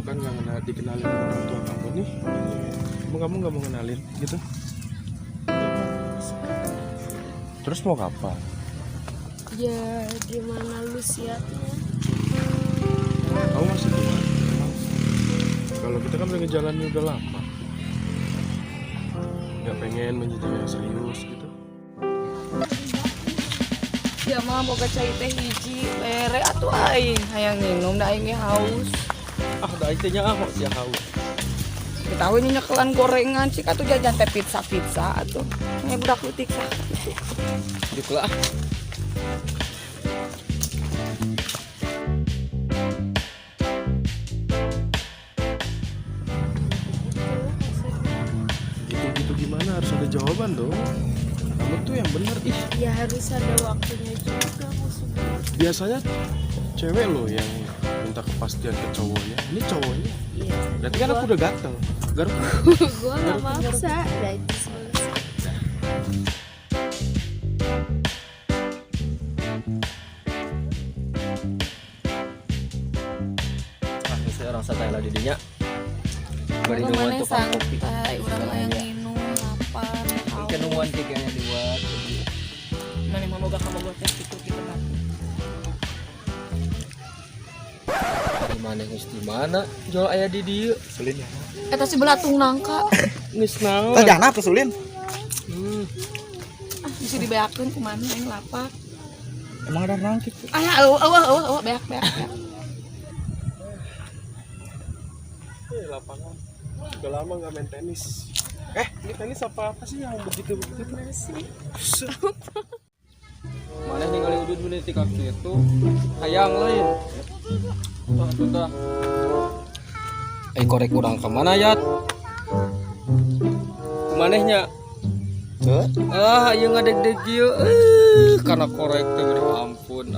kan nggak dikenalin orang tua kamu nih. Emang kamu nggak mau kenalin gitu? Terus mau kapan? Ya gimana lu siapnya? Kamu masih di mana? Kalau kita kan udah ngejalanin udah lama. Nggak pengen menjadi yang serius gitu. Ya mah boga cai teh hiji lere atuh aing hayang minum da aing ge haus. Ah, dah itenya ah kok dia haus. Kita we nyekelan gorengan cik atuh jajan teh pizza atuh. Nya budak leutik sah. Gitu lah. Gitu gimana, harus ada jawaban dong. Kamu tuh yang bener ih. Ya harus ada waktunya juga maksudnya. Biasanya cewek loh yang minta kepastian ke cowoknya. Ini cowoknya. Iya. Berarti kan aku udah gatel. Garuk. Gua nggak maksa. Berarti saya orang santai lah didinya. Bari Urang nuan maneh tukang kopi. santai, urang hayang minum lapar. Mungkin nuan tikanya dibuat. Maneh mah boga kabogoh teh kitu kan. Di mana geus di mana? Jual aya di dieu. Selin ya. Eta si belatung nangka. Geus naon? Teh jangan apa Sulin? Bisa dibeakeun ku maneh aing lapar. Emang ada nangkit. Ah, eueuh beak. Lapangan. Udah lama nggak main tenis. Ini tenis apa sih yang begitu? masih. Mana ningali udud menit ti kaki itu. Hayang lain. Tah. Korek urang ka mana yat? Kumanehnya? Ieu ngadeg-deg ieu. Kana korek teh gede ampun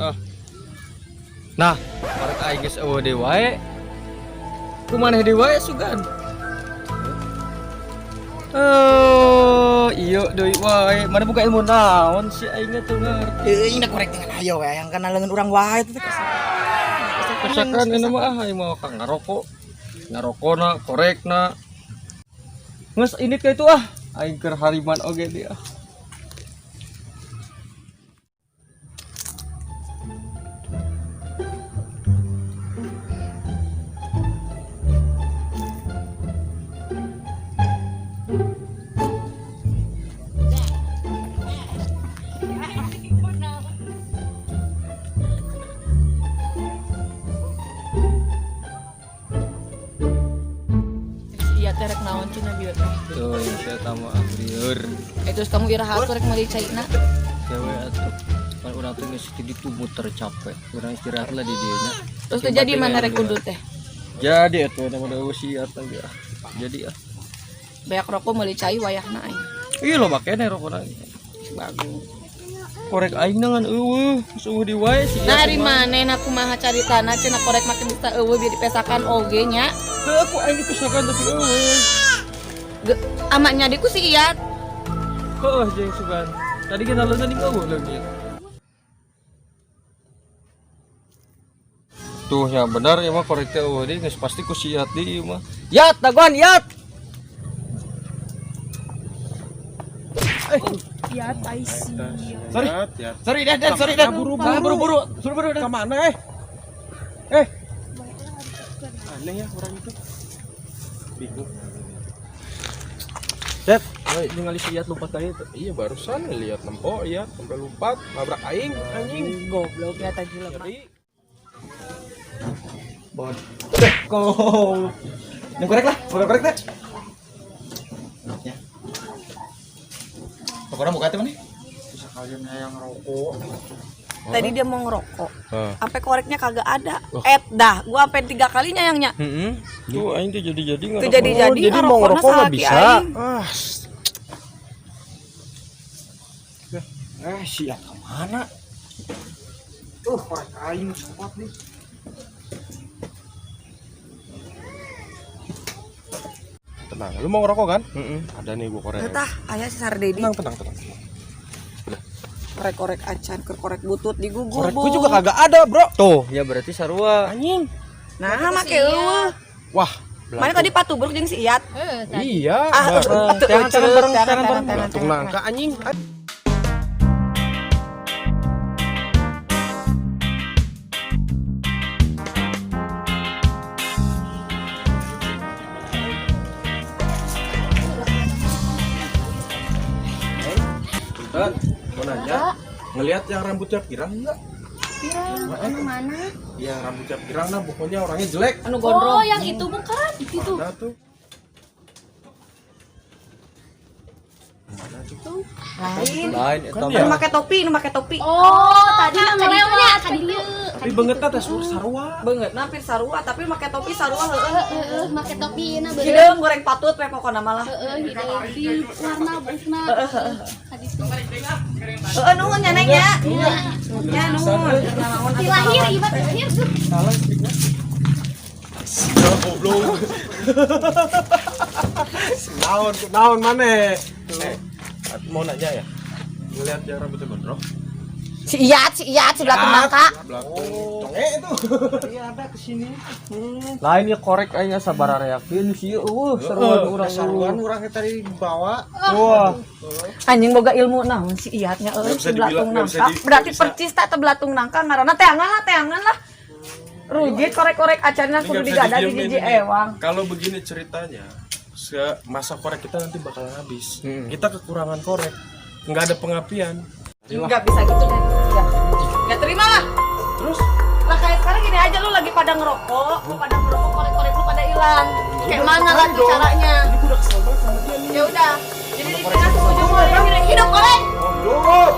Nah, korek aing geus eueuh deui wae. Kumaneh deui wae sugan. Iya deui wae. Mana buka ilmu naon si aing teh ngarti. Ini korek dengan ayo yang kenal dengan orang wae itu Kesakan ini mah aing mau kang ngarokona korekna. Geus ini ka itu aing keur hariman oge dia. Iya teh rek naon cenah bieu teh. Tuh yang saya tamu lieur. Terus kamu iraha atuh rek meuli caina. Cewek atuh. Pan urang teh geus di ditu muter capek. Urang istirahat lah di dieu nya. Terus teh jadi mana rek udut teh? Jadi atuh nama wasiat lagi Jadi Banyak rokok meuli cai wayahna aing. Iya lo makanya rokok lagi. Bagus. Korek aing nangan eueuh, suhu di wae sih. Nah, ari manehna kumaha caritana cenah korek make bisa eueuh biar dipesakan oge nya. Teu aku aing dipisahkan tapi eueuh. Amaknya diku si Iyat. Heuh jeung sugan. Tadi kita leungeun di eueuh leungit. Tuh ya benar ya mah korek teh eueuh deui geus pasti ku si Yat di ieu mah. Yat, dagoan Yat. Ya taisi. Sorry deh. Buru-buru. Kemana aneh ya orang itu. Bingung. Dep, ningali si Yat lompat ka itu. Iya barusan lihat nempo ya sampai lompat nabrak aing anjing. Goblok ya tadi lemah. Bon. Kau. Yang korek teh. Ya. Pokoknya buka tuh nih. Bisa kalian yang rokok. Tadi dia mau ngerokok. Heeh. Sampai koreknya kagak ada. Dah, gua sampai 3 kali nyayangnya. Tuh aing tuh jadi Tuh jadi mau ngerokok nggak bisa. Siap kemana? Korek aing cepat nih. Tenang, lu mau ngerokok kan? Ada nih gua korek. Tah, aya si Sardedi. Tenang. Korek-korek acan, korek butut digugur. Korek gua juga kagak ada, bro. Tuh, ya berarti sarua. Anjing. Nah, make eueuh. Wah, Mana tadi patubruk jeung si Iyat? iya. Jangan bareng, jangan bareng. Belatung nangka anjing. Dan, mau nanya, ngelihat yang rambutnya pirang enggak? Pirang, anu mana? Yang rambutnya pirang nah, pokoknya orangnya jelek. Anu gondrong. Oh, yang itu bukan? Itu. Nah tuh. Lain. Lain Kan eta ya. Nu make topi, Oh, tadi mah ngelewat tadi dia. Tapi bangetna teh sarua. Beungeut nampir sarua tapi make topi sarua heueuh. Make topi na bener. Hideung goreng patut we pokona malah. Hideung di warna busna. Tadi tuh. Heeh nuhun nya Neng ya. Ya nuhun. Di lahir iba lahir tuh. Ya goblok. Naon maneh? Mau nanya ya? Ngelihat yang rambutnya gondrong? Si Iyat, si Belatung Nangka. Belatung. Conge itu. Iya ada kesini. lain ya korek aja sabar reakin sih seruan urang Saruan urang tadi bawa. wah Anjing boga ilmu naon si Iyatnya euy Nggak bisa si Belatung dibilang, nggak bisa Nangka. Berarti bisa. percis tak Belatung Nangka ngaranna teangan lah. Rugi korek-korek acaranya Ini kudu nggak bisa digada di didiemin jiji ini. ewang. Kalau begini ceritanya, masa korek kita nanti bakalan habis. Kita kekurangan korek, nggak ada pengapian. Enggak bisa gitu deh. Enggak terima lah. Terus Lah kayak sekarang gini aja lu lagi pada ngerokok, korek-korek lu pada hilang. Kayak mana lah tuh caranya? ini gue udah kesel banget sama dia nih. Ya udah. Jadi di tengah tuh ujung hidup korek. Oh,